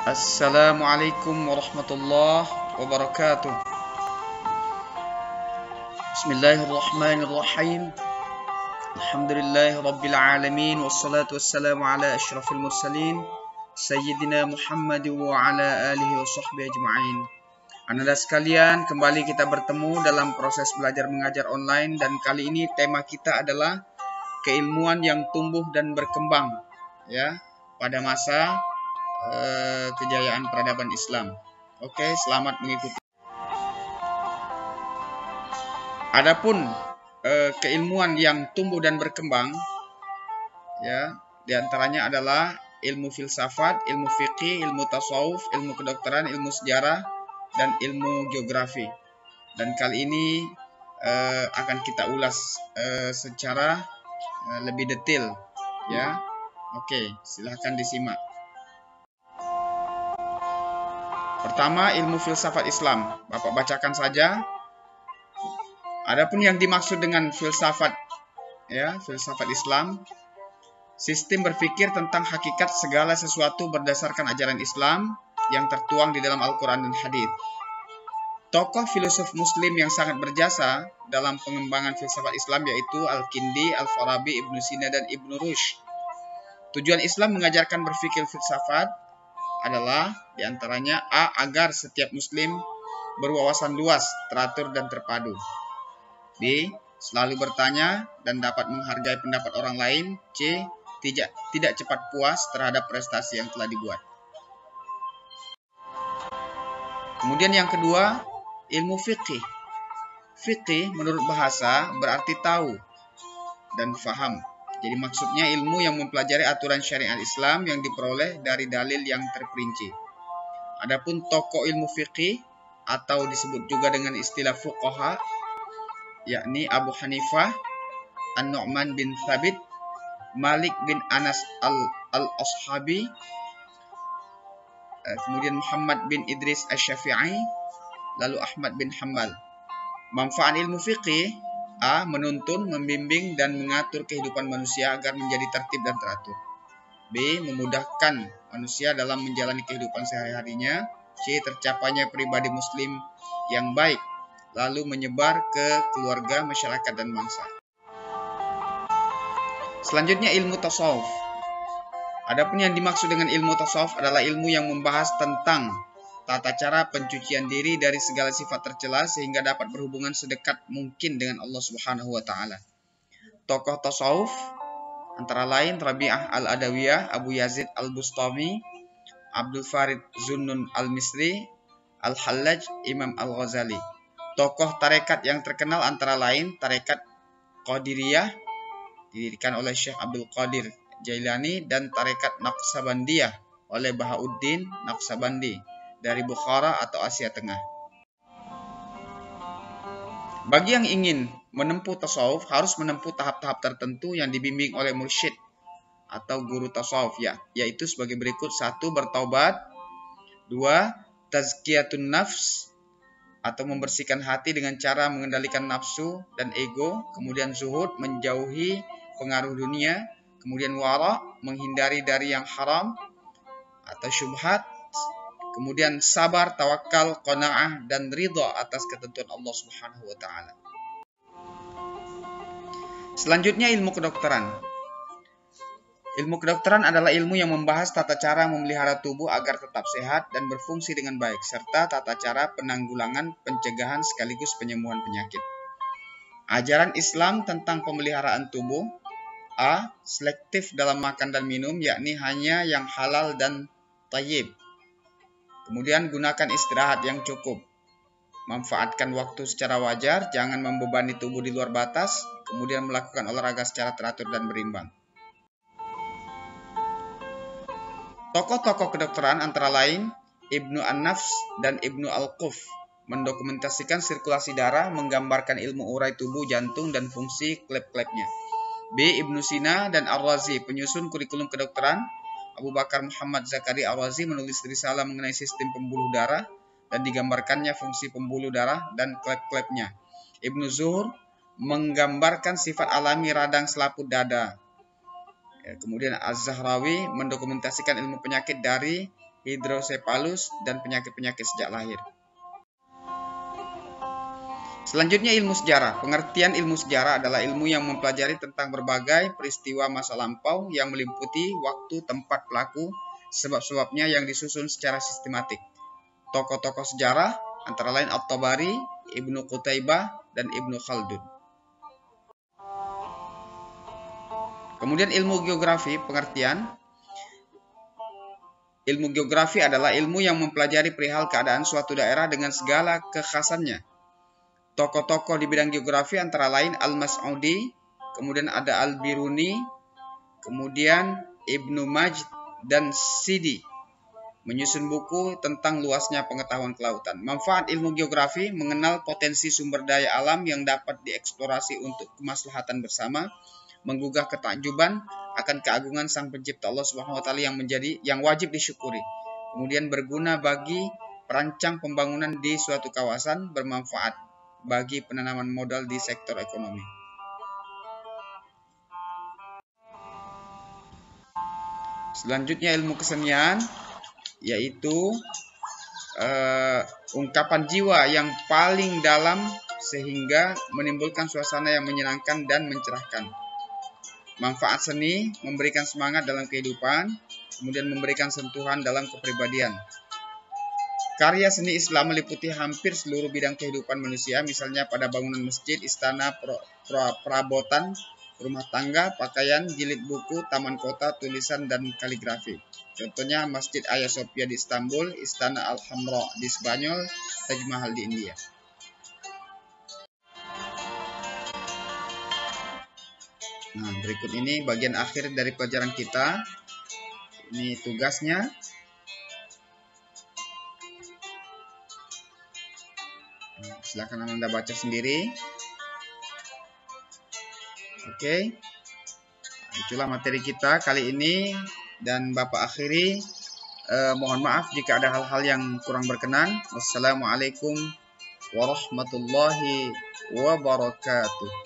Assalamualaikum warahmatullahi wabarakatuh. Bismillahirrahmanirrahim. Alhamdulillahi rabbil alamin. Wassalatu wassalamu ala asyrafil mursalin Sayyidina Muhammad wa ala alihi wa sahbihi ajma'in. Anak-anak sekalian, kembali kita bertemu dalam proses belajar mengajar online. Dan kali ini tema kita adalah keilmuan yang tumbuh dan berkembang ya pada masa kejayaan peradaban Islam. Oke, selamat mengikuti. Adapun keilmuan yang tumbuh dan berkembang ya, diantaranya adalah ilmu filsafat, ilmu fikih, ilmu tasawuf, ilmu kedokteran, ilmu sejarah, dan ilmu geografi. Dan kali ini akan kita ulas secara lebih detail ya. Oke, silahkan disimak. Pertama, ilmu filsafat Islam. Bapak bacakan saja. Adapun yang dimaksud dengan filsafat ya, filsafat Islam, sistem berpikir tentang hakikat segala sesuatu berdasarkan ajaran Islam yang tertuang di dalam Al-Quran dan Hadits. Tokoh filosof Muslim yang sangat berjasa dalam pengembangan filsafat Islam yaitu Al-Kindi, Al-Farabi, Ibnu Sina, dan Ibnu Rushd. Tujuan Islam mengajarkan berpikir filsafat adalah diantaranya A. Agar setiap Muslim berwawasan luas, teratur, dan terpadu. B. Selalu bertanya dan dapat menghargai pendapat orang lain. C. Tidak cepat puas terhadap prestasi yang telah dibuat. Kemudian yang kedua, ilmu fikih. Fikih menurut bahasa berarti tahu dan faham. Jadi maksudnya ilmu yang mempelajari aturan syariat Islam yang diperoleh dari dalil yang terperinci. Adapun tokoh ilmu fikih atau disebut juga dengan istilah fuqaha, yakni Abu Hanifah, An-Nu'man bin Thabit, Malik bin Anas al-Ashabi, kemudian Muhammad bin Idris Asy-Syafi'i, lalu Ahmad bin Hanbal. Manfaat ilmu fikih: A. Menuntun, membimbing, dan mengatur kehidupan manusia agar menjadi tertib dan teratur. B. Memudahkan manusia dalam menjalani kehidupan sehari-harinya. C. Tercapainya pribadi muslim yang baik, lalu menyebar ke keluarga, masyarakat, dan bangsa. Selanjutnya ilmu tasawuf. Adapun yang dimaksud dengan ilmu tasawuf adalah ilmu yang membahas tentang tata cara pencucian diri dari segala sifat tercela sehingga dapat berhubungan sedekat mungkin dengan Allah Subhanahu wa taala. Tokoh tasawuf antara lain Rabi'ah al-Adawiyah, Abu Yazid al-Bustami, Abdul Farid Zunnun al-Misri, Al-Hallaj, Imam al-Ghazali. Tokoh tarekat yang terkenal antara lain tarekat Qadiriyah didirikan oleh Syekh Abdul Qadir Jailani dan tarekat Naqsabandiyah oleh Bahauddin Naqsabandi dari Bukhara atau Asia Tengah. Bagi yang ingin menempuh tasawuf harus menempuh tahap-tahap tertentu yang dibimbing oleh mursyid atau guru tasawuf yaitu sebagai berikut. 1. Bertaubat. 2. Tazkiyatun nafs atau membersihkan hati dengan cara mengendalikan nafsu dan ego. Kemudian zuhud, menjauhi pengaruh dunia. Kemudian wara, menghindari dari yang haram atau syubhat. Kemudian sabar, tawakal, qanaah, dan ridha atas ketentuan Allah Subhanahu wa taala. Selanjutnya ilmu kedokteran. Ilmu kedokteran adalah ilmu yang membahas tata cara memelihara tubuh agar tetap sehat dan berfungsi dengan baik, serta tata cara penanggulangan, pencegahan sekaligus penyembuhan penyakit. Ajaran Islam tentang pemeliharaan tubuh: A. Selektif dalam makan dan minum, yakni hanya yang halal dan thayyib. Kemudian gunakan istirahat yang cukup. Manfaatkan waktu secara wajar, jangan membebani tubuh di luar batas. Kemudian melakukan olahraga secara teratur dan berimbang. Tokoh-tokoh kedokteran antara lain Ibnu An-Nafs dan Ibnu Al-Quf mendokumentasikan sirkulasi darah, menggambarkan ilmu urai tubuh, jantung, dan fungsi klep-klepnya. B. Ibnu Sina dan Ar-Razi penyusun kurikulum kedokteran. Abu Bakar Muhammad Zakaria Ar-Razi menulis risalah mengenai sistem pembuluh darah dan digambarkannya fungsi pembuluh darah dan klep-klepnya. Ibnu Zuhur menggambarkan sifat alami radang selaput dada. Kemudian Az-Zahrawi mendokumentasikan ilmu penyakit dari hidrosepalus, dan penyakit-penyakit sejak lahir. Selanjutnya ilmu sejarah. Pengertian ilmu sejarah adalah ilmu yang mempelajari tentang berbagai peristiwa masa lampau yang meliputi waktu, tempat, pelaku, sebab-sebabnya yang disusun secara sistematik. Tokoh-tokoh sejarah antara lain At-Tabari, Ibnu Qutaibah, dan Ibnu Khaldun. Kemudian ilmu geografi. Pengertian ilmu geografi adalah ilmu yang mempelajari perihal keadaan suatu daerah dengan segala kekhasannya. Tokoh-tokoh di bidang geografi antara lain Al-Mas'udi, kemudian ada Al-Biruni, kemudian Ibnu Majd dan Sidi menyusun buku tentang luasnya pengetahuan kelautan. Manfaat ilmu geografi: mengenal potensi sumber daya alam yang dapat dieksplorasi untuk kemaslahatan bersama, menggugah ketakjuban akan keagungan Sang Pencipta Allah Subhanahu wa taala yang wajib disyukuri. Kemudian berguna bagi perancang pembangunan di suatu kawasan, bermanfaat bagi penanaman modal di sektor ekonomi. Selanjutnya ilmu kesenian, yaitu ungkapan jiwa yang paling dalam sehingga menimbulkan suasana yang menyenangkan dan mencerahkan. Manfaat seni: memberikan semangat dalam kehidupan, kemudian memberikan sentuhan dalam kepribadian. Karya seni Islam meliputi hampir seluruh bidang kehidupan manusia, misalnya pada bangunan masjid, istana, perabotan rumah tangga, pakaian, jilid buku, taman kota, tulisan, dan kaligrafi. Contohnya Masjid Hagia Sophia di Istanbul, Istana Al-Hamra di Spanyol, Taj Mahal di India. Nah, berikut ini bagian akhir dari pelajaran kita. Ini tugasnya. Silakan Anda baca sendiri. Oke. Itulah materi kita kali ini, dan Bapak akhiri. Mohon maaf jika ada hal-hal yang kurang berkenan. Wassalamualaikum warahmatullahi wabarakatuh.